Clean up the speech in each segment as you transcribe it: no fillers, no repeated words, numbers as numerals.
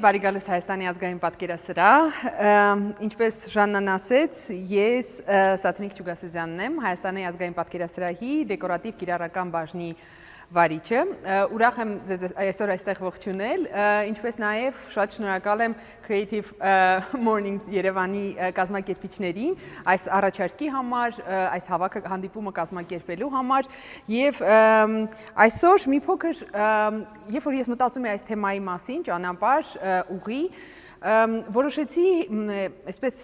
Բարի գալուստ Հայաստանի ազգային պատկերասրահ, ինչպես Ժաննան ասեց, ես Սաթնիկ Չուգասեզյանն եմ, Հայաստանի ազգային պատկերասրահի դեկորատիվ կիրառական բաժնի վարիչը, ուրախ եմ ձեզ այսօր այստեղ ողջունել, ինչպես նաև շատ շնորհակալ եմ Creative Mornings Երևանի կազմակերպիչներին այս առաջարկի համար, այս հանդիպումը կազմակերպելու համար եւ այսօր մի փոքր, երբ որ ես մտածում եմ այս թեմայի մասին, ճանապարհ, ուղի, որոշեցի այսպես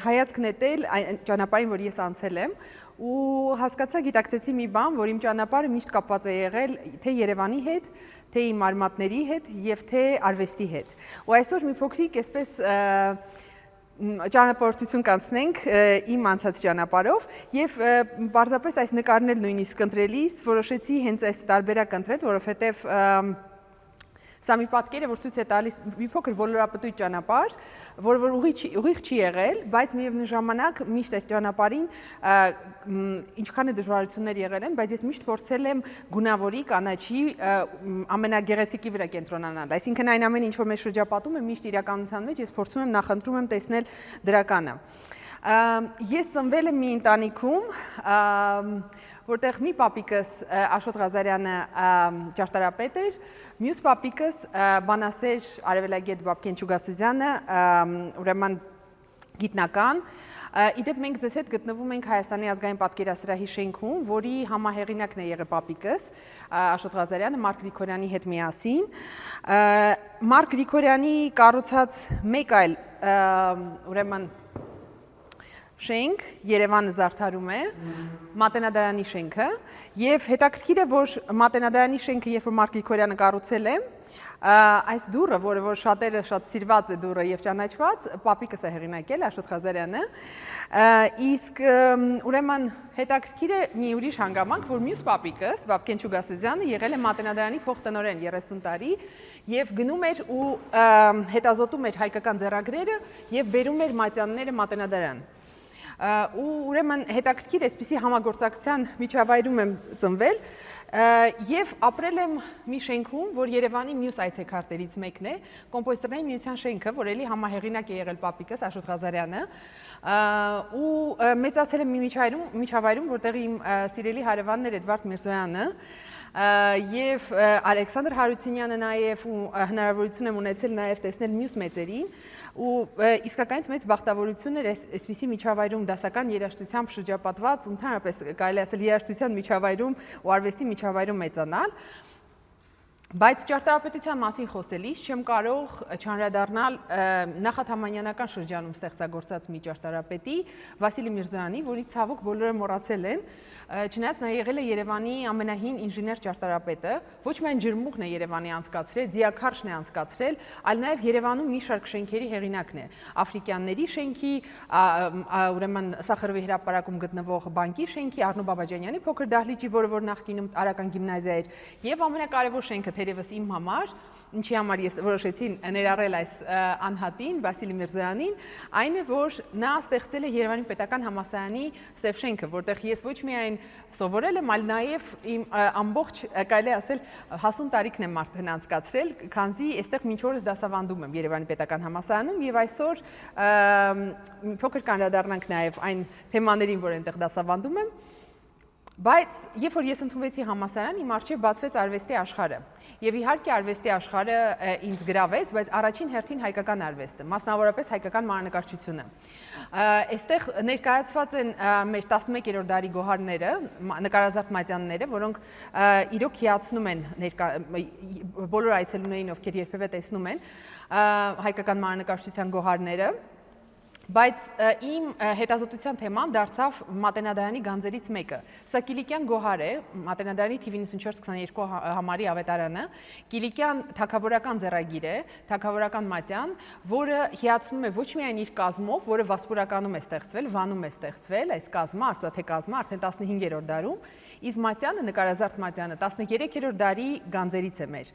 հայացք նետել այն ճանապարհին, որ ես անցել եմ ու հասկացա, գիտակցեցի մի բան, որ իմ ճանապարհը միշտ կապված է եղել թե Երևանի հետ, թե իմ արմատների հետ եւ թե արվեստի հետ։ Ու այսօր մի փոքրիկ այսպես ճանապարհորդություն կանցնենք իմ անցած ճանապարհով եւ պարզապես այս նկարն էլ նույնիսկ ընտրելիս որոշեցի հենց այս տարբերակ ընտրել, որովհետեւ սա մի պատկեր է, որ ցույց է տալիս մի փոքր ոլորապտույտ ճանապարհ, որ ուղիղ չի եղել, բայց միևնույն ժամանակ միշտ այս ճանապարհին ինչքան է դժվարություններ եղել են, բայց ես միշտ փորձել եմ գունավորի կանաչի ամենագեղեցիկի վրա կենտրոնանալ։ Այսինքն այն ամենը, ինչ որ մեզ շրջապատում է, միշտ իրականության մեջ ես փորձում եմ նախընտրում եմ տեսնել դրականը։ Ես ծնվել եմ մի ընտանիքում, որտեղ մի պապիկս Աշոտ Ղազարյանը ճարտարապետ էր, մյուս պապիկս բանասեր արևելագետ Բաբկեն Չուգասեզյանը, ուրեմն գիտնական։ Իդեպ մենք ձեզ հետ գտնվում ենք Հայաստանի ազգային պատկերասրահի շենքում, որի համահեղինակն է եղել պապիկս Աշոտ Ղազարյանը Մարկ Գրիգորյանի հետ միասին։ Մարկ Գրիգորյանի կառուցած մեկ այլ ուրեմն շենք Երևանը զարդարում է Մատենադարանի շենքը եւ հետաքրքիր է որ Մատենադարանի շենքը երբ որ Մարկ Գրիգորյանը կառուցել է այս դուռը որը որ շատերը շատ սիրված է դուռը եւ ճանաչված պապիկս է հեղինակել Աշոտ Ղազարյանը իսկ ուրեմն հետաքրքիր է մի ուրիշ հանգամանք որ մյուս պապիկս Բաբկեն Չուգասեզյանը եղել է Մատենադարանի փոխտնօրեն 30 տարի եւ գնում էր ու հետազոտում էր հայկական ձեռագրերը եւ բերում էր մատյանները Մատենադարան ու ուրեմն հետաքրքիր այսպիսի համագործակցության միջավայրում եմ ծնվել եւ ապրել եմ մի շենքում, որ Երևանի մյուս այցեքարտերից մեկն է, կոմպոզիտորների միության շենքը, որ էլի համահեղինակ է եղել պապիկս Աշոտ Ղազարյանը ու մեծացել եմ մի միջավայրում, որտեղ իմ սիրելի հարևանն էր Էդվարդ Միրզոյանը եւ Ալեքսանդր Հարությունյանը նաեւ ու հնարավորություն եմ ունեցել նաեւ տեսնել մյուս մեծերին ու իսկականից մեծ բախտավորություն էր այսպիսի միջավայրում դասական երաժշտությամբ շրջապատված ընդհանրապես կարելի ասել երաժշտության միջավայրում ու արվեստի միջավայրում մեծանալ Բայց ճարտարապետության մասին խոսելիս չեմ կարող չանդրադառնալ նախաթամանյանական շրջանում ստեղծագործած մի ճարտարապետի Վասիլի Միրզոյանի, որի ցավոք բոլորը մոռացել են, չնայած նա եղել է Երևանի ամենահին ինժեներ ճարտարապետը, ոչ միայն ջրմուղն է Երևանի անցկացրել, ձիաքարշն է անցկացրել, այլ նաև Երևանում մի շարք շենքերի հեղինակն է։ Աֆրիկյանների շենքի, ուրեմն Սախարովի հրապարակում գտնվող բանկի շենքի, Արնո Բաբաջանյանի փոքր դահլիճի, որը որ նախկինում Արական գիմնազիա էր, եւ ամենակարևոր շենքը թերևս իմ համար, ինչի համար ես որոշեցի ներառել այս անհատին, Վասիլի Միրզոյանին, այն է, որ նա ստեղծել է Երևանի պետական համալսարանի սև շենքը, որտեղ ես ոչ միայն սովորել եմ, այլ նաև իմ ամբողջ, կարելի ասել, հասուն տարիքն եմ արդեն անցկացրել, քանզի այստեղ մինչ օրս դասավանդում եմ Երևանի պետական համալսարանում եւ այսօր փոքր կանդրադառնանք նաև այն թեմաներին, որ այնտեղ դասավանդում եմ Բայց երբ որ ես ընդունվեցի համալսարան, իմ առջև բացվեց արվեստի աշխարհը։ Եվ իհարկե արվեստի աշխարհը ինձ գրավեց, բայց առաջին հերթին հայկական արվեստը, մասնավորապես հայկական մանրանկարչությունը։ Այստեղ ներկայացված են մեր 11-րդ դարի գոհարները, նկարազարդ մատյանները, որոնք իրոք հիացնում են բոլոր այցելուներին, ովքեր երբևէ տեսնում են հայկական մանրանկարչության գոհարները։ Բայց իմ հետազոտության թեման դարձավ Մատենադարանի գանձերից մեկը։ Սա Կիլիկյան գոհար է, Մատենադարանի թիվ 94-22 համարի ավետարանը, Կիլիկյան թագավորական ձեռագիր է, թագավորական մատյան, որը հիացնում է ոչ միայն իր կազմով, որը Վասպուրականում է ստեղծվել, Վանում է ստեղծվել, այս կազմը, արծաթե կազմը արդեն 15-րդ դարում, իսկ մատյանը, նկարազարդ մատյանը 13-րդ դարի գանձերից է մեր։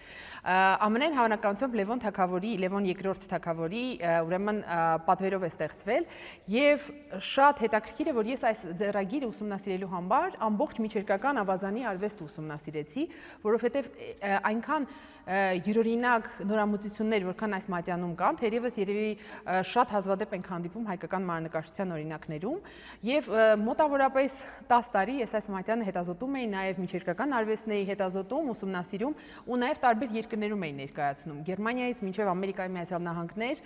Ամենայն հավանականությամբ Լևոն II թագավորի ուրեմն պատվերով է ստեղծվել եւ շատ հետաքրքիր է որ ես այս ձեռագիրը ուսումնասիրելու համար ամբողջ միջերկրական ավազանի արվեստը ուսումնասիրեցի, որովհետեւ այնքան յուրօրինակ նորամուծություններ, որքան այս մատյանում կան, թերևս երևի շատ հազվադեպ ենք հանդիպում հայկական մանրանկարչության օրինակներում, եւ մոտավորապես 10 տարի ես այս մատյանը հետազոտում էի նաեւ միջերկրական արվեստների հետազոտում, ուսումնասիրում ու նաեւ տարբեր երկրներում էի ներկայացնում, Գերմանիայից մինչեւ Ամերիկայի Միացյալ Նահանգներ,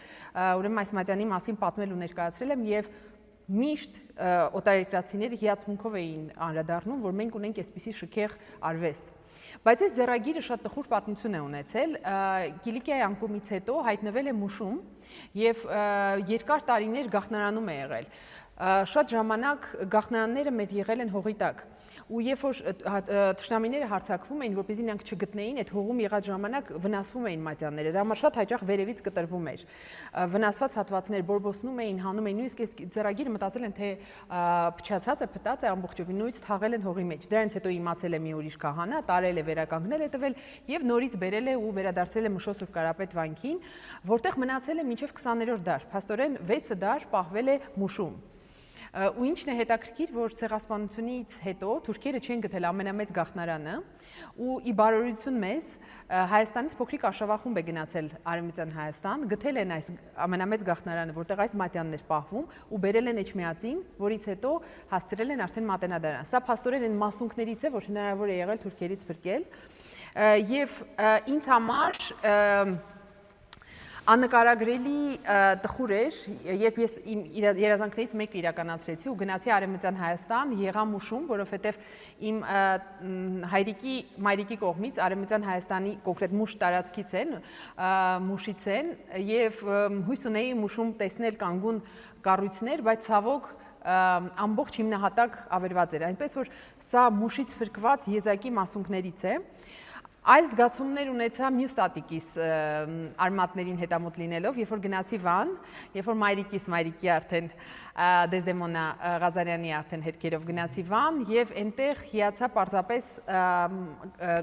ուրեմն այս մատյանի մասին պատմել ու ներկայացրել եմ եւ միշտ օտարերկրացիները հիացմունքով էին անդրադառնում, որ մենք ունենք այսպիսի շքեղ արվեստ։ Բայց այս ձեռագիրը շատ տխուր պատմություն է ունեցել, Կիլիկիայի անկումից հետո հայտնվել է Մուշում եւ երկար տարիներ գաղտնարանում է եղել։ Շատ ժամանակ գաղտնարանները մեր եղել են հողի տակ։ Ու երբ որ թշնամիները հարձակվում էին, որպեսզի նրանք չգտնեին, այդ հողում եղած ժամանակ վնասվում էին մատյանները, դա համար շատ հաճախ վերևից կտրվում էր։ Վնասված հատվածներ բորբոսնում էին, հանում էին, նույնիսկ այս ձեռագիրը մտածել են, թե փչացած է, փտած է ամբողջովին, նույնիսկ թաղել են հողի մեջ։ Դրանից հետո իմացել է մի ուրիշ քահանա, տարել է, վերականգնել է տվել եւ նորից բերել է ու վերադարձրել է Մշո Սուրբ Կարապետ վանքին, որտեղ մնացել է մինչեւ 20-րդ դար։ Փաստորեն 6 դար պահվել է Մուշում։ Ու ինչն է հետաքրքիր, որ ցեղասպանությունից հետո թուրքերը չեն գտել ամենամեծ գաղտնարանը ու ի բարօրություն մեզ Հայաստանից փոքրիկ արշավախումբ է գնացել Արևմտյան Հայաստան, գտել են այս ամենամեծ գաղտնարանը, որտեղ այս մատյանն էր պահվում ու բերել են Էջմիածին, որից հետո հասցրել են արդեն Մատենադարան։ Սա փաստորեն այն մասունքներից է, որ հնարավոր է եղել թուրքերից փրկել։ Եվ ինձ համար աննկարագրելի տխուր էր, երբ ես իմ երազանքներից մեկը իրականացրեցի ու գնացի Արևմտյան Հայաստան, եղա Մուշում, որովհետև իմ մայրիկի կողմից Արևմտյան Հայաստանի կոնկրետ Մուշ տարածքից են, Մուշից են, եւ հույս ունեի Մուշում տեսնել կանգուն կառույցներ, բայց ցավոք ամբողջ հիմնահատակ ավերված էր, այնպես որ սա Մուշից փրկված եզակի մասունքներից է։ Այս զգացումներ ունեցա մյուս տատիկիս արմատներին հետամուտ լինելով, երբ որ գնացի Վան, երբ որ մայրիկի արդեն Դեզդեմոնա Ղազարյանի արդեն հետքերով գնացի Վան եւ այնտեղ հիացա պարզապես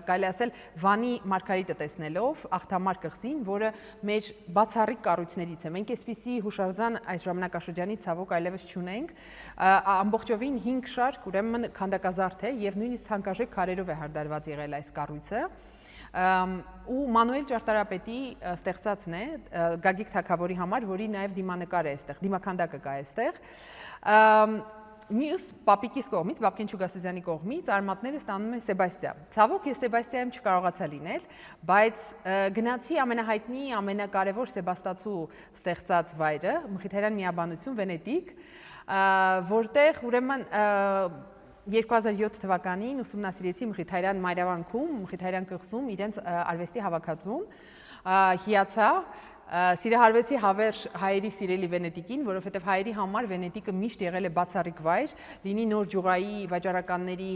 կարելի ասել Վանի Մարգարիտը տեսնելով, Աղթամար կղզին, որը մեր բացառիկ կառույցներից է։ Մենք այսպիսի հուշարձան այս ժամանակաշրջանից ցավոք այլևս չունենք, ամբողջովին 5 շարք, ուրեմն քանդակազարդ է եւ նույնիսկ ցանկաժեք քարերով է հարդարված եղել այս կառույցը։ Ու Մանուել Ճարտարապետի ստեղծածն է Գագիկ Թագավորի համար, որի նաև դիմանկար է այստեղ, դիմաքանդակը կա այստեղ։ Մյուս պապիկիս կողմից, Բաբկեն Չուգասեզյանի կողմից արմատները ստանում են Սեբաստիա։ Ցավոք ես Սեբաստիայում չկարողացա լինել, բայց գնացի ամենահայտնի, ամենակարևոր Սեբաստացու ստեղծած վայրը, Մխիթարյան միաբանություն Վենետիկ, որտեղ ուրեմն 2007 թվականին ուսումնասիրեցի Մխիթարյան Մայրավանքում, Մխիթարյան կղզում իրենց արվեստի հավաքածուն, հիացա, սիրահարվեցի հավերժ հայերի սիրելի Վենետիկին, որովհետև հայերի համար Վենետիկը միշտ եղել է բացառիկ վայր, լինի նոր ջուղայի վաճառականների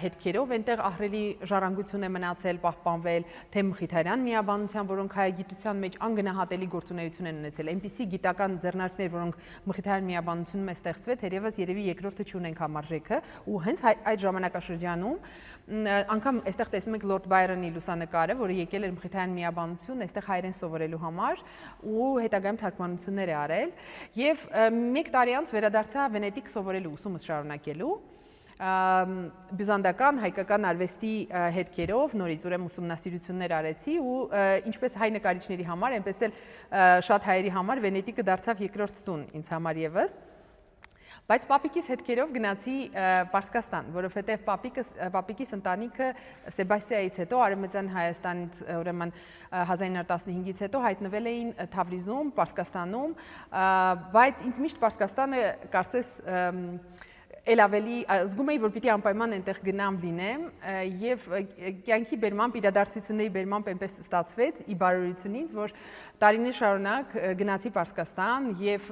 հետքերով, այնտեղ ահռելի ժառանգություն է մնացել, պահպանվել, թե Մխիթարյան միաբանության, որոնք հայագիտության մեջ անգնահատելի գործունեություն են ունեցել, այնպիսի գիտական ձեռնարկներ, որոնք Մխիթարյան միաբանությունում է ստեղծվել, թերևս երևի երկրորդը չունենք համարժեքը, ու հենց այդ ժամանակաշրջանում անգամ այստեղ տեսնում ենք Լորդ Բայրոնի լուսանկարը, որը եկել էր Մխիթարյան միաբանություն, այստեղ հայերեն սովորելու համար ու հետագայում թարգմանություններ է արել եւ 1 տարի անց վերադարձա Վենետիկ սովորելու ուսումս շարունակելու բյուզանդական հայկական արվեստի հետքերով նորից ուրեմն ուսումնասիրություններ արեցի ու ինչպես հայ նկարիչների համար, այնպես էլ շատ հայերի համար Վենետիկը դարձավ երկրորդ տուն ինձ համար եւս։ Բայց պապիկիս հետքերով գնացի Պարսկաստան, որովհետև պապիկիս ընտանիքը Սեբաստիայից հետո Արևմտյան Հայաստանից ուրեմն 1915-ից հետո հայտնվել էին Թավրիզում, Պարսկաստանում, բայց ինձ միշտ Պարսկաստանը կարծես էլ ավելի զգում էի, որ պիտի անպայման այնտեղ գնամ լինեմ եւ կյանքի բերմամբ իրադարձությունների բերմամբ այնպես ստացվեց ի բարօրությունից, որ տարիներ շարունակ գնացի Պարսկաստան եւ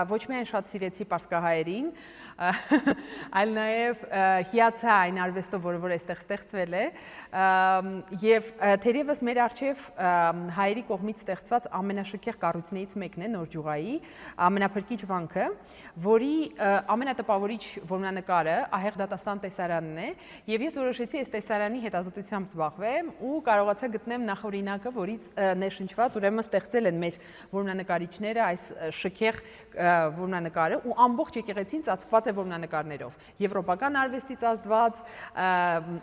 ոչ միայն շատ սիրեցի պարսկահայերին, այլ նաեւ հիացա այն արվեստով, որ այստեղ ստեղծվել է եւ թերևս մեր արչեւ հայերի կողմից ստեղծված ամենաշքեղ կառույցներից մեկն է Նոր ջուղայի ամենափրկիչ վանքը, որի ամենատպավորիչ, որ որմնանկարը ահեղ դատաստան տեսարանն է, եւ ես որոշեցի այս տեսարանի հետազոտությամբ զբաղվեմ ու կարողացա գտնեմ նախօրինակը, որից ներշնչված ուրեմն ստեղծել են մեր որմնանկարիչները այս շքեղ որմնանկարը ու ամբողջ եկեղեցին ծածկված է որմնանկարներով։ Եվրոպական արվեստից ազդված,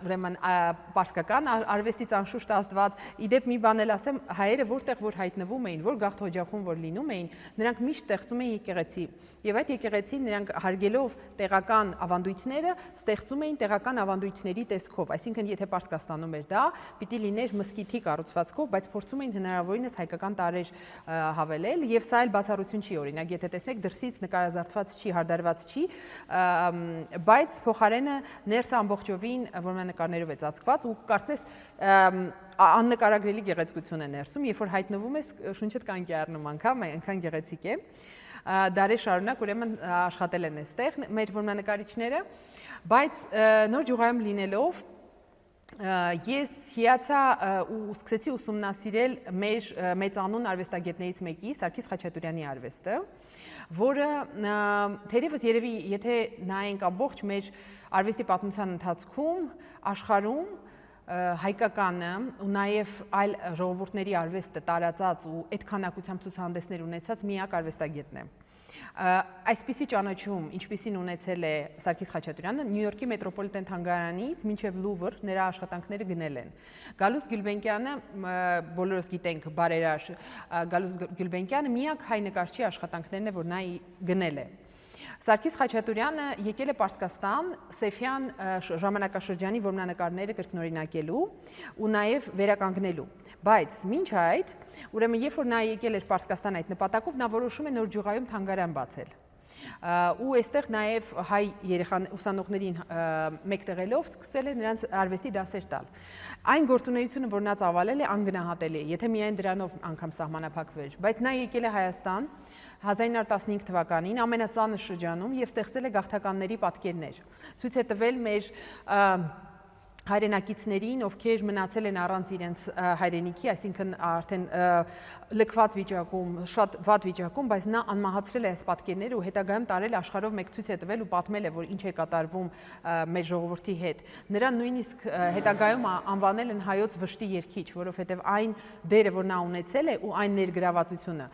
ուրեմն պարսկական արվեստից անշուշտ ազդված, իդեպ մի բան էլ ասեմ, հայերը որտեղ որ հայտնվում էին, որ գաղթօջախում որ լինում էին, նրանք միշտ ստեղծում էին եկեղեցի։ Եվ այդ եկեղեցին նրանք հարգելով տեղական ավանդույթները, ստեղծում էին տեղական ավանդույթների տեսքով, այսինքն եթե Պարսկաստանում էր դա, պիտի լիներ մզկիթի կառուցվածքով, բայց փորձում էին հնարավորինս հայկական տարրեր հավելել, եւ սա էլ բացառություն չի, օրինակ, եթե տեսնեք դրսից նկարազարդված չի, հարդարված չի, բայց փոխարենը ներսը ամբողջովին որմնանկարներով է ծածկված ու կարծես աննկարագրելի գեղեցկություն է ներսում, երբ որ հայտնվում ես, շունչդ կանգ է առնում անգամ, այնքան գեղեցիկ է։ Դարեր շարունակ ուրեմն աշխատել են այստեղ մեր որմնանկարիչները, բայց նոր գյուղայում լինելով ես հիացա ու սկսեցի ուսումնասիրել մեր մեծանուն արվեստագետներից մեկի Սարգիս Խաչատուրյանի արվեստը, որը թերևս երևի եթե նայենք ամբողջ մեր արվեստի պատմության ընթացքում աշխարհում հայկականը ու նաև այլ ժողովուրդների արվեստը տարածած ու այդ քանակությամբ ցուցահանդեսներ ունեցած միակ արվեստագետն է։ Այսպիսի ճանաչում, ինչպիսին ունեցել է Սարգիս Խաչատուրյանը, Նյու Յորքի մետրոպոլիտեն թանգարանից մինչև Լուվր նրա աշխատանքները գնել են։ Գալուստ Գյուլբենկյանը, բոլորս գիտենք բարերար, Գալուստ Գյուլբենկյանը միակ հայ նկարչի աշխատանքներն է, որ նա գնել է։ Սարգիս Խաչատուրյանը եկել է Պարսկաստան Սեֆյան ժամանակաշրջանի որմնանկարները կրկնօրինակելու ու նաև վերականգնելու։ Բայց մինչ այդ, ուրեմն երբ որ նա եկել էր Պարսկաստան այդ նպատակով, նա որոշում է Նոր Գյուղայում թանգարան բացել։ Ու այստեղ նաև հայ ուսանողներին մեկտեղելով սկսել է նրանց արվեստի դասեր տալ։ Այն գործունեությունը, որ նա ծավալել է, անգնահատելի է, եթե միայն դրանով անգամ սահմանափակվեր, բայց նա եկել է Հայաստան 1915 թվականին ամենածանր շրջանում եւ ստեղծել է գաղթականների պատկերներ։ Ցույց է տվել մեր հայրենակիցներին, ովքեր մնացել են առանց իրենց հայրենիքի, այսինքն արդեն լքված վիճակում, շատ վատ վիճակում, բայց նա անմահացրել է այս պատկերները ու հետագայում տարել աշխարհով մեկ ցույց է տվել ու պատմել է, որ ինչ է կատարվում մեր ժողովրդի հետ։ Նրան նույնիսկ հետագայում անվանել են հայոց վշտի երգիչ, որովհետև այն դերը, որ նա ունեցել է ու այն ներգրավվածությունը,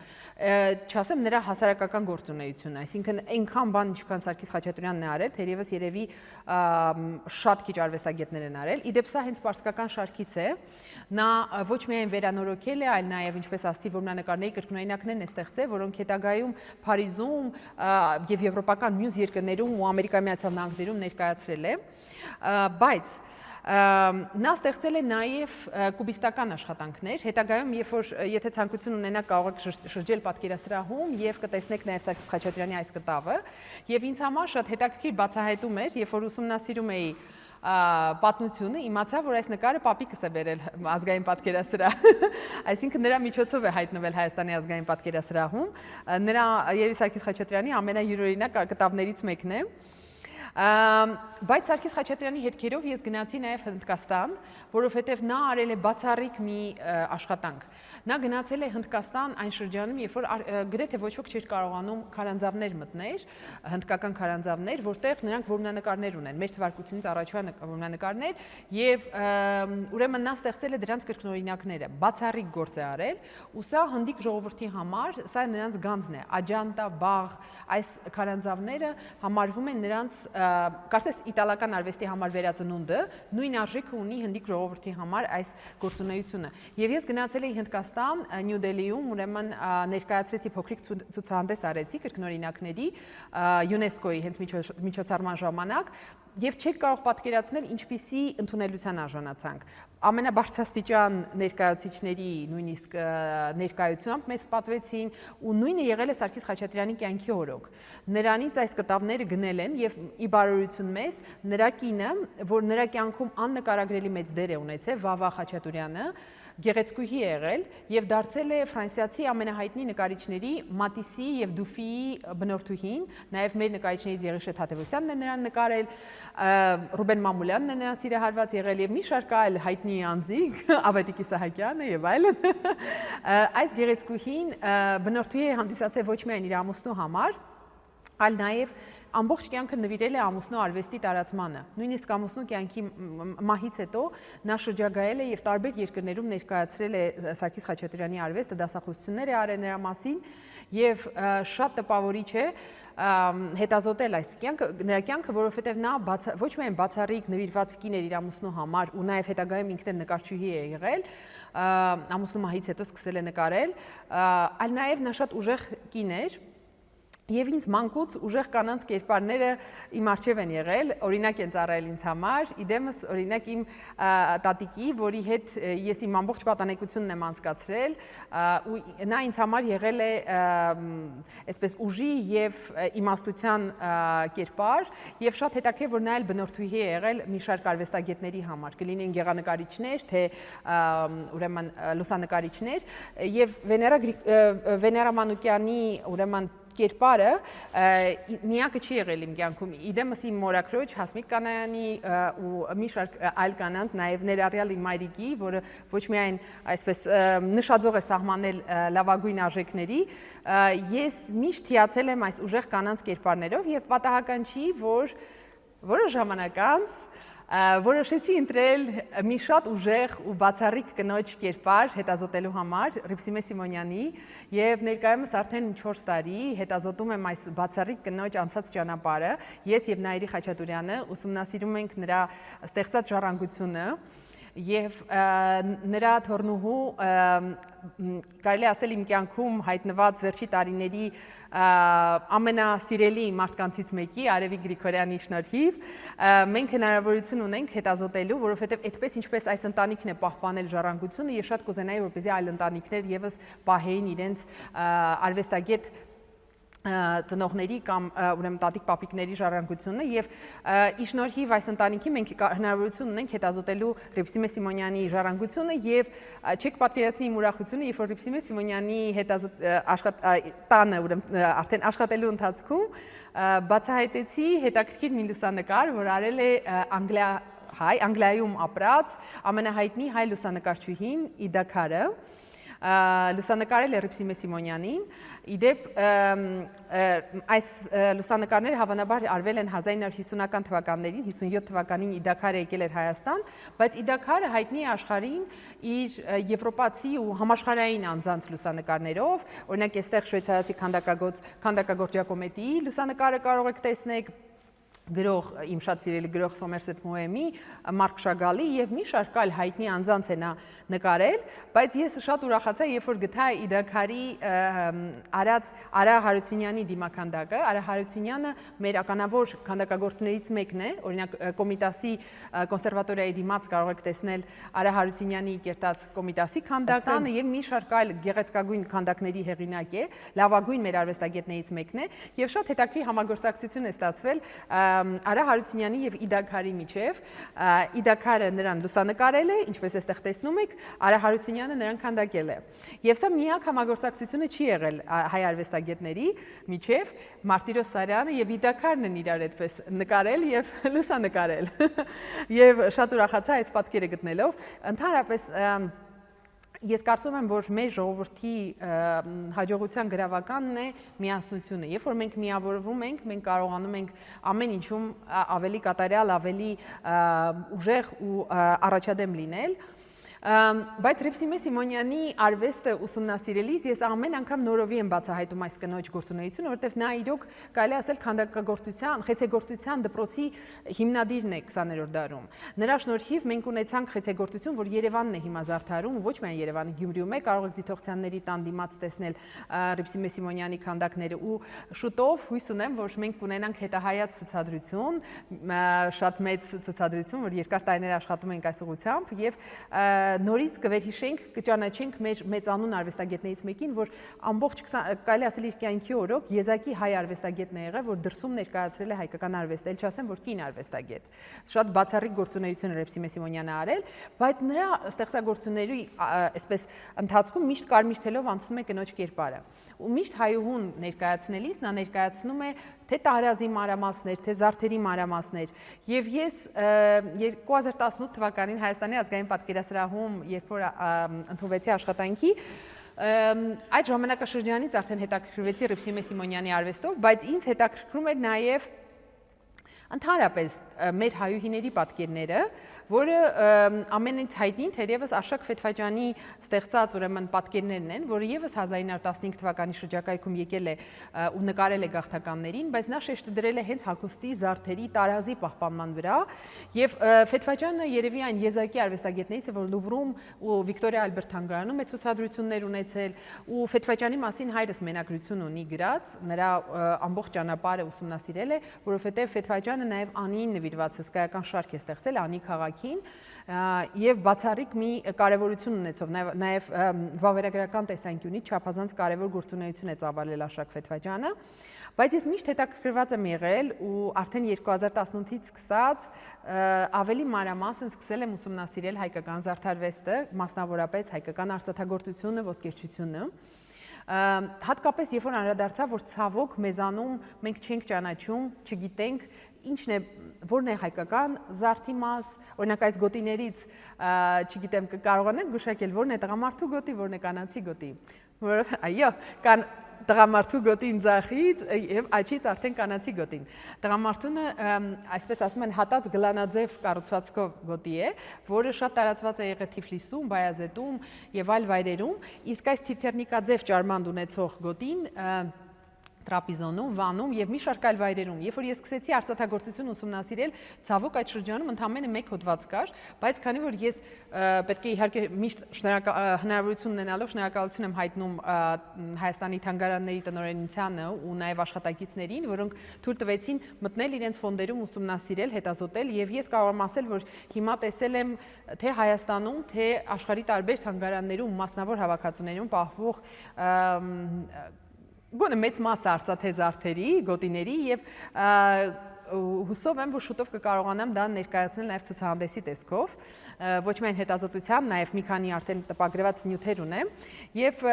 չասեմ նրա հասարակական գործունեությունը, այսինքն այնքան բան, ինչքան Սարգիս Խաչատուրյանն է արել, թերևս երևի շատ քիչ արվեստագետներ են արել։ Իդեպ սա հենց պարսկական շարքից է, նա ոչ միայն վերանորոգել է, այլ նաև ինչպես ասացի որմնանկարների կրկնօրինակներն է ստեղծել, որոնք հետագայում Փարիզում եւ եվրոպական մյուս երկրներում ու Ամերիկայի Միացյալ Նահանգներում ներկայացրել է, բայց նա ստեղծել է նաև կուբիստական աշխատանքներ, հետագայում երբ որ եթե ցանկություն ունենաք կարող եք շրջել պատկերասրահում եւ կտեսնեք նաև Սարգիս Խաչատուրյանի այս կտավը, եւ ինձ համար շատ հետաքրքիր բացահայտում էր, երբ որ ուսումնասիրում էի պատմությունը, իմացա, որ այս նկարը պապիկս է բերել ազգային պատկերասրահ, այսինքն նրա միջոցով է հայտնվել Հայաստանի ազգային պատկերասրահում, նրա Երևի Սարգիս Խաչատրյանի ամենայուրօրինակ կտավներից մեկն է։ Բայց Սարգիս Խաչատրյանի հետքերով ես գնացի նաև Հնդկաստան, որովհետև նա արել է բացառիկ մի աշխատանք։ Նա գնացել է Հնդկաստան այն շրջանում, երբ որ գրեթե ոչ ոք չէր կարողանում քարանձավներ մտնել, հնդկական քարանձավներ, որտեղ նրանք որմնանկարներ ունեն, մեր թվարկությունից առաջվա որմնանկարներ, եւ ուրեմն նա ստեղծել է դրանց կրկնօրինակները, բացառիկ գործ է արել, ու սա հնդիկ ժողովրդի համար, սա նրանց գանձն է, Աջանտա, Բաղ, այս քարանձավները համարվում են նրանց կարծես իտալական արվեստի համար վերածնունդը, նույն արժեքը ունի հնդիկ ժողովրդի համար այս գործունեությունը։ Եվ ես գնացել էի Հնդկաստան, Նյու Դելիում, ուրեմն ներկայացրեցի փոքրիկ ցուցահանդես արեցի կրկնօրինակների ՅՈՒՆԵՍԿՕ-ի հենց միջոցառման ժամանակ, եւ չեք կարող պատկերացնել ինչպիսի ընդունելության արժանացանք։ Ամենաբարձրաստիճան ներկայացուցիչների նույնիսկ ներկայությամբ մեզ պատվեցին ու նույնը եղել է Սարգիս Խաչատրյանի կյանքի օրոք։ Նրանից այս կտավները գնել են եւ ի բարօրություն մեզ նրա կինը, որ նրա կյանքում աննկարագրելի մեծ դեր է ունեցել, Վավա Խաչատուրյանը, գեղեցկուհի է եղել եւ դարձել է ֆրանսիացի ամենահայտնի նկարիչների Մատիսի եւ Դուֆիի բնորդուհին, նաեւ մեր նկարիչներից Եղիշե Թադևոսյանն է նրան նկարել, Ռուբեն Մամուլյանն է նրան սիրահարված եղել եւ մի շարք այլ հայտնի անձիկ, Ավետիք Իսահակյանը եւ այլն։ Այս գեղեցկուհին բնորդուհի է հանդիսացել ոչ միայն իր ամուսնու համար, այլ նաև ամբողջ կյանքը նվիրել է ամուսնու արվեստի տարածմանը։ Նույնիսկ ամուսնու կյանքի մահից հետո նա շրջագայել է եւ տարբեր երկրներում ներկայացրել է Սարգիս Խաչատուրյանի արվեստը, դասախոսություններ է արել նրա մասին եւ շատ տպավորիչ է հետազոտել այս նրա կյանքը, որովհետև նա ոչ միայն բացառիկ նվիրված կին էր իր ամուսնու համար ու նաև հետագայում ինքն էլ նկարչուհի է եղել, ամուսնու մահից հետո սկսել է նկարել, այլ նաև նա շատ ուժեղ կին էր Եվ ինձ մանկուց ուժեղ կանանց կերպարները իմ առջև են եղել, օրինակ են ծառայել ինձ համար, իդեմս օրինակ իմ տատիկի, որի հետ ես իմ ամբողջ պատանեկությունն եմ անցկացրել, ու նա ինձ համար եղել է այսպես ուժի եւ իմաստության կերպար, եւ շատ հետաքրքիր որ նա էլ բնորդուհի է եղել մի շարք արվեստագետների համար, կլինեն գեղանկարիչներ, թե ուրեմն լուսանկարիչներ, եւ Վեներա Մանուկյանի ուրեմն կերպարը միակը չի եղել իմ կյանքում, իդեմս իմ մորաքրոջ Հասմիկ Կանայանի ու մի շարք այլ կանանց, նաև ներառյալ իմ մայրիկի, որը ոչ միայն այսպես նշաձող է սահմանել լավագույն արժեքների, ես միշտ հիացել եմ այս ուժեղ կանանց կերպարներով եւ պատահական չի, որ որոշ ժամանակ անց որոշեցի ընտրել մի շատ ուժեղ ու բացառիկ կնոջ կերպար հետազոտելու համար Ռիփսիմե Սիմոնյանի եւ ներկայումս արդեն 4 տարի հետազոտում եմ այս բացառիկ կնոջ անցած ճանապարհը ես եւ Նաիրի Խաչատուրյանը ուսումնասիրում ենք նրա ստեղծած ժառանգությունը եւ նրա թորնուհու կարելի ասել իմ կյանքում հայտնված վերջի տարիների ամենասիրելի մարդկանցից մեկի Արևիկ Գրիգորյանի շնորհիվ մենք հնարավորություն ունենք հետազոտելու, որովհետև այդպես ինչպես այս ընտանիքն է պահպանել ժառանգությունը, ես շատ կուզենայի, որպեսզի այլ ընտանիքներ եւս պահեին իրենց արվեստագետ ծնողների կամ ուրեմն տատիկ պապիկների ժառանգությունը եւ ի շնորհիվ այս ընտանիքի մենք հնարավորություն ունենք հետազոտելու Ռիփսիմե Սիմոնյանի ժառանգությունը եւ չեք պատկերացնի իմ ուրախությունը, երբ որ Ռիփսիմե Սիմոնյանի տանը ուրեմն արդեն աշխատելու ընթացքում բացահայտեցի հետաքրքիր մի լուսանկար, որ արել է Անգլիայում ապրած ամենահայտնի հայ լուսանկարչուհին Իդա Քարը լուսանկարել է Ռիփսիմե Սիմոնյանին, իդեպ այս լուսանկարները հավանաբար արվել են 1950-ական թվականներին, 57 թվականին Իդա Քարը եկել էր Հայաստան, բայց Իդա Քարը հայտնի է աշխարհին իր եվրոպացի ու համաշխարհային անձանց լուսանկարներով, օրինակ այստեղ շվեյցարացի քանդակագործ Ջակոմետիի լուսանկարը կարող եք տեսնել, գրող, իմ շատ սիրելի գրող Սոմերսետ Մոեմի, Մարկ Շագալի եւ մի շարք այլ հայտնի անձանց է նա նկարել, բայց ես շատ ուրախացա, երբ որ գտա Իդա Քարի արած Արա Հարությունյանի դիմաքանդակը, Արա Հարությունյանը մեր ականավոր քանդակագործներից մեկն է, օրինակ Կոմիտասի կոնսերվատորիայի դիմաց կարող եք տեսնել Արա Հարությունյանի կերտած Կոմիտասի քանդականը եւ մի շարք այլ գեղեցկագույն քանդակների հեղինակ է, լավագույն մեր արվեստագետներից մեկն է եւ շատ հետաքրքիր համագործակցություն է ստացվել Արա Հարությունյանի եւ Իդա Քարի միջև, Իդա Քարը նրան լուսանկարել է, ինչպես այստեղ տեսնում եք, Արա Հարությունյանը նրան քանդակել է։ Եվ սա միակ համագործակցությունը չի եղել հայ արվեստագետների միջև, Մարտիրոս Սարյանը եւ Իդա Քարն են իրար այդպես նկարել եւ լուսանկարել։ Եվ շատ ուրախացա այս պատկերը գտնելով։ Ընդհանրապես Ես կարծում եմ, որ մեր ժողովրդի հաջողության գրավականն է միասնությունը։ Երբ որ մենք միավորվում ենք, մենք կարողանում ենք ամեն ինչում ավելի կատարյալ, ավելի ուժեղ ու առաջադեմ լինել։ Բայց Ռիփսիմե Սիմոնյանի արվեստը ուսումնասիրելիս ես ամեն անգամ նորովի եմ բացահայտում այս կնոջ գործունեությունը, որովհետև նա իրոք կարելի ասել քանդակագործության, խեցեգործության դպրոցի հիմնադիրն է 20-րդ դարում։ Նրա շնորհիվ մենք ունեցանք խեցեգործություն, որ Երևանն է հիմա զարդարում, ոչ միայն Երևանը, Գյումրիում է, կարող եք Դիտողցյանների տան դիմաց տեսնել Ռիփսիմե Սիմոնյանի քանդակները ու շուտով հույս ունեմ, որ մենք կունենանք հետահայաց ցուցադրություն, շատ մեծ ցուցադրություն, որ երկար տարիներ աշխատում ենք այս ուղղությամբ եւ նորից կվերհիշենք, կճանաչենք մեր մեծանուն արվեստագետներից մեկին, որ ամբողջ կարելի ասել իր կյանքի օրոք եզակի հայ արվեստագետն է եղել, որ դրսում ներկայացրել է հայկական արվեստը, ել չասեմ, որ կին արվեստագետ։ Շատ բացառիկ գործունեություն Ռիփսիմե Սիմոնյանը արել, բայց նրա ստեղծագործությունների այսպես ընթացքում միշտ կարմիր թելով անցնում է կնոջ կերպարը։ Ու միշտ հայուհուն ներկայացնելիս նա ներկայացնում է թե տարազի մանրամասներ, թե զարդերի մանրամասներ։ Եվ ես 2018 թվականին Հայաստանի ազգային պատկերասրահում, երբ որ ընդունվեցի աշխատանքի, Այդ ժամանակաշրջանից արդեն հետաքրքրվեցի Հռիփսիմե Սիմոնյանի արվեստով, բայց ինձ հետաքրքրում էր նաև ընդհանրապես մեր հայուհիների պատկերները, որը ամենից հայտնին թերևս Արշակ Ֆեթվաջյանի ստեղծած ուրեմն պատկերներն են, որը եւս 1915 թվականի շրջակայքում եկել է ու նկարել է գաղթականներին, բայց նա շեշտը դրել է հենց հագուստի, զարդերի, տարազի պահպանման վրա, եւ Ֆեթվաջյանը երևի այն եզակի արվեստագետներից է, որ Լուվրում ու Վիկտորիա Ալբերտ թանգարանում է ցուցադրություններ ունեցել, ու Ֆեթվաջյանի մասին հայրս մենագրություն ունի գրած, նրա ամբողջ ճանապարհը ուսումնասիրել է, որովհետեւ Ֆեթվաջյանը նաև Անիին նվիրված հսկայական շարք է ստեղծել Անի քաղաքին եւ բացառիկ մի կարեւորություն ունեցող նաև վավերագրական տեսանկյունից չափազանց կարեւոր գործունեություն է ծավալել Արշակ Ֆեթվաջյանը, բայց ես միշտ հետաքրքրված եմ եղել ու արդեն 2018-ից սկսած ավելի մանրամասն սկսել եմ ուսումնասիրել հայկական զարդարվեստը, մասնավորապես հայկական արծաթագործությունը, ոսկերչությունը։ Հատկապես երբ որ անդրադարձավ, որ ցավոք մեզանում մենք չենք ճանաչում, չգիտենք ինչն է, որն է հայկական զարդի մաս, օրինակ այս գոտիներից, չգիտեմ, կարողանեք գուշակել, որն է տղամարդու գոտի, որն է կանացի գոտի, որով այո, կան տղամարդու գոտին ձախից եւ աչից արդեն կանացի գոտին։ Տղամարդունը, այսպես ասում են, հատած գլանաձև կառուցվածքով գոտի է, որը շատ տարածված է եղել Թիֆլիսում, Բայազետում եւ այլ վայրերում, իսկ այս թիթեռնիկաձև ճարմանդ ունեցող գոտին Տրապիզոնում, Վանում եւ մի շարք այլ վայրերում։ Երբ որ ես սկսեցի արծաթագործություն ուսումնասիրել, ցավոք այդ շրջանում ընդամենը 1 հոդված կար, բայց քանի որ ես պետք է իհարկե միշտ հնարավորություն ունենալով շնորհակալություն եմ հայտնում Հայաստանի թանգարանների տնօրենությանը ու նաեւ աշխատակիցներին, որոնք թույլ տվեցին մտնել իրենց ֆոնդերում ուսումնասիրել, հետազոտել, եւ ես կարող եմ ասել, որ հիմա տեսել եմ թե Հայաստանում, թե աշխարհի տարբեր թանգարաններում մասնավոր հավաքածուներում պահվող գոնե մեծ մասը արծաթե զարդերի, գոտիների եւ հուսով եմ, որ շուտով կկարողանամ դա ներկայացնել նաև ցուցահանդեսի տեսքով, ոչ միայն հետազոտությամբ, նաև մի քանի արդեն տպագրված նյութեր ունեմ, եւ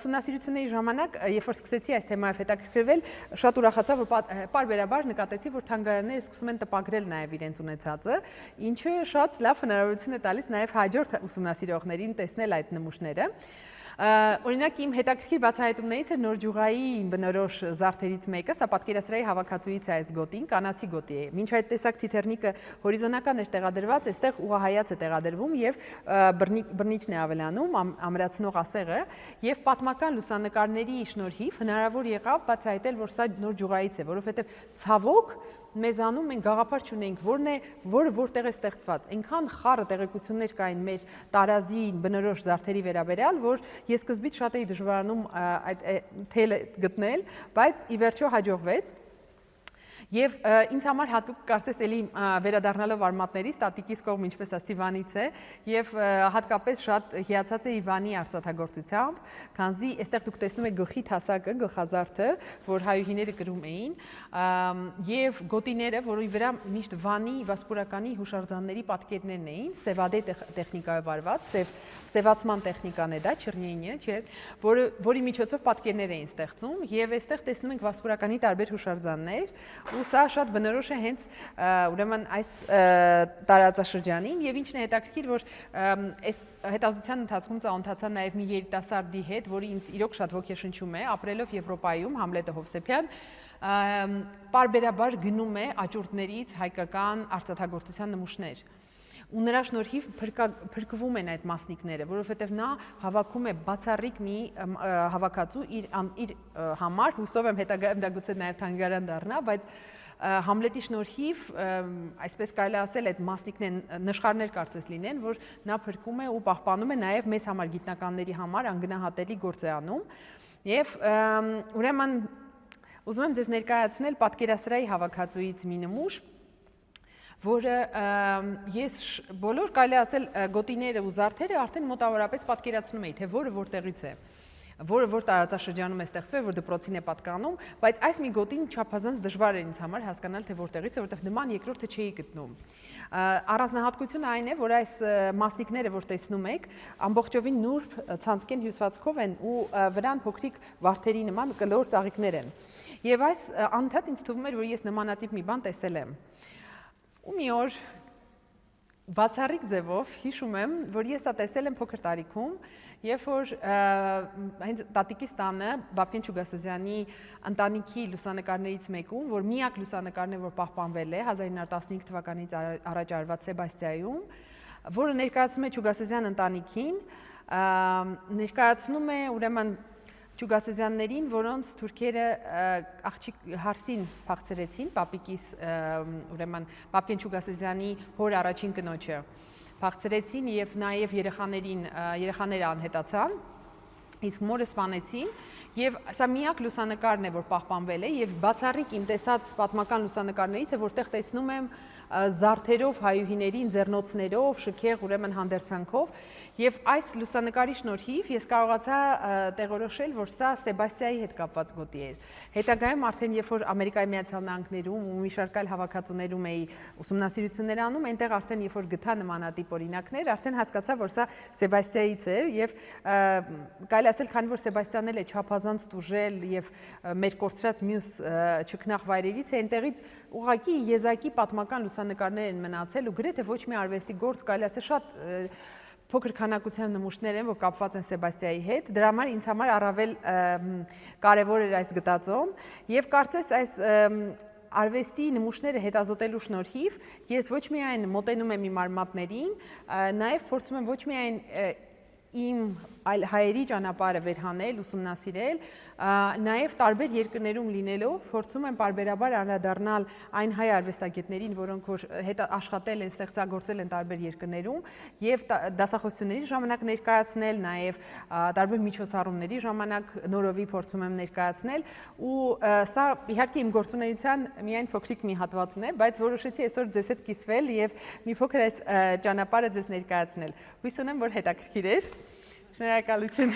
ուսումնասիրությունների ժամանակ, երբ որ սկսեցի այս թեմայով հետաքրքրվել, շատ ուրախացա, որ պարբերաբար նկատեցի, որ թանգարանները սկսում են տպագրել նաև իրենց ունեցածը, ինչը շատ լավ հնարավորություն է տալիս նաև հաջորդ ուսումնասիրողներին տեսնել այդ նմուշները։ Օրինակ իմ հետաքրքիր բացահայտումներից էր Նոր Ջուղայի բնորոշ զարդերից մեկը, սա պատկերասրահի հավաքածուից է այս գոտին, կանացի գոտի է։ Մինչ այդ տեսակ թիթեռնիկը հորիզոնական էր տեղադրված, այստեղ ուղղահայաց է տեղադրվում եւ բռնիչն է ավելանում, ամրացնող ասեղը, եւ պատմական լուսանկարների շնորհիվ հնարավոր եղավ բացահայտել, որ սա Նոր Ջուղայից է, որովհետեւ ցավոք մեզանում մենք գաղափար չունենք, որը որտեղ է ստեղծված։ Այնքան խառը տեղեկություններ կային մեր տարազի բնորոշ զարդերի վերաբերյալ, որ ես սկզբից շատ էի դժվարանում այդ թելը գտնել, բայց ի վերջո հաջողվեց։ Եվ ինձ համար հատուկ կարծես էլի վերադառնալով արմատներից, տատիկիս կողմ ինչպես ասի Վանից է, եւ հատկապես շատ հիացած էի Վանի արծաթագործությամբ, քանզի այստեղ դուք տեսնում եք գլխի հասակը, գլխազարդը, որ հայուհիները կրում էին, եւ գոտիները, որի վրա միշտ Վանի վասպուրականի հուշարձանների պատկերներն էին, սևադե տեխնիկայով արված, սևացման տեխնիկան է դա, չռնյենյը, չէ, որի միջոցով պատկերներ էին ստեղծում, եւ այստեղ տեսնում ենք վասպուրականի տարբեր հուշարձաններ, ու սա շատ բնորոշ է հենց ուրեմն այս տարածաշրջանին եւ ինչն է հետաքրքիր, որ այս հետազոտության ընթացքում ծանոթացա նաեւ մի երիտասարդի հետ, որի ինձ իրոք շատ ոգեշնչում է, ապրելով Եվրոպայում, Համլետը Հովսեփյան, պարբերաբար գնում է աճուրդներից հայկական արծաթագործության նմուշներ։ Ու նրա շնորհիվ փրկվում են այդ մասնիկները, որովհետև նա հավաքում է բացառիկ մի հավաքածու իր համար, հուսով եմ հետագայում դա գուցե նաև թանգարան դառնա, բայց Համլետի շնորհիվ, այսպես կարելի ասել, այդ մասնիկներն նշխարներ կարծես լինեն, որ նա փրկում է ու պահպանում է նաև մեզ համար գիտնականների համար անգնահատելի գործ է անում։ Եվ ուրեմն ուզում եմ ձեզ ներկայացնել պատկերասրահի հավաքածուից մի նմուշ, որը ես բոլոր կարելի ասել գոտիները ու զարդերը արդեն մոտավորապես պատկերացնում էի, թե որը որտեղից է, որը որ տարածաշրջանում է ստեղծվել, որ դպրոցին է պատկանում, բայց այս մի գոտին չափազանց դժվար էր ինձ համար հասկանալ, թե որտեղից է, որտեղ նման երկրորդը չէի գտնում։ Առանձնահատկությունը այն է, որ այս մասնիկները, որ տեսնում եք, ամբողջովին նուրբ ցանցկեն հյուսվածքով են ու վրան փոքրիկ վարդերի նման կլոր ծաղիկներ են։ Եվ այս անընդհատ ինձ թվում էր, որ ես նմանատիպ մի բան տեսել եմ։ Ու մի օր Բացառիկ ձևով հիշում եմ, որ ես դա տեսել եմ փոքր տարիքում, երբ որ հենց տատիկիս տանը Բաբկեն Չուգասեզյանի ընտանիքի լուսանկարներից մեկում, որ միակ լուսանկարն է, որ պահպանվել է 1915 թվականից առաջ արված Սեբաստիայում, որը ներկայացնում է Չուգասեզյան ընտանիքին, ներկայացնում է ուրեմն Չուգասեզյաններին, որոնց թուրքերը աղջիկ հարսին փախցրեցին, պապիկիս ուրեմն Բաբկեն Չուգասեզյանի հոր առաջին կնոջը փախցրեցին եւ նաեւ երեխաները անհետացան, իսկ մորը սպանեցին եւ սա միակ լուսանկարն է, որ պահպանվել է եւ բացառիկ իմ տեսած պատմական լուսանկարներից է, որտեղ տեսնում եմ զարդերով հայուհիներին, ձեռնոցներով, շքեղ ուրեմն հանդերձանքով եւ այս լուսանկարի շնորհիվ ես կարողացա տեղորոշել, որ սա Սեբաստիայի հետ կապված գոտի էր։ Հետագայում արդեն երբ որ Ամերիկայի Միացյալ Նահանգներում ու մի շարք այլ հավաքածուներում էի ուսումնասիրություններ անում, այնտեղ արդեն երբ որ գտա նմանատիպ օրինակներ, արդեն հասկացա, որ սա Սեբաստիայից է եւ կարելի ասել, քանի որ Սեբաստիան էլ է չափազանց տուժել եւ մեր կորցրած մյուս չքնաղ վայրերից է, այնտեղից ուղղակի եզակի պատմական լուսանկարներ են մնացել ու գրեթե ոչ մի արվեստի գործ կարելի ասել շատ փոքր քանակության նմուշներ են, որ կապված են Սեբաստիայի հետ, դրա համար ինձ համար առավել կարևոր էր այս գտածոն եւ կարծես այս արվեստի նմուշները հետազոտելու շնորհիվ ես ոչ միայն մոտենում եմ իմ արմատներին, նաեւ փորձում եմ ոչ միայն իմ այլ հայերի ճանապարհը վերհանել, ուսումնասիրել, նաև տարբեր երկրներում լինելով փորձում եմ պարբերաբար անդրադառնալ այն հայ արվեստագետներին, որոնք որ հետ աշխատել են, ստեղծագործել են տարբեր երկրներում եւ դասախոսությունների ժամանակ ներկայացնել, նաև տարբեր միջոցառումների ժամանակ նորովի փորձում եմ ներկայացնել ու սա իհարկե իմ գործունեության միայն փոքրիկ մի հատվածն է, բայց որոշեցի այսօր ձեզ հետ կիսվել եւ մի փոքր այս ճանապարհը ձեզ ներկայացնել։ Հույս ունեմ, որ հետաքրքիր էր։ Շնորհակալություն։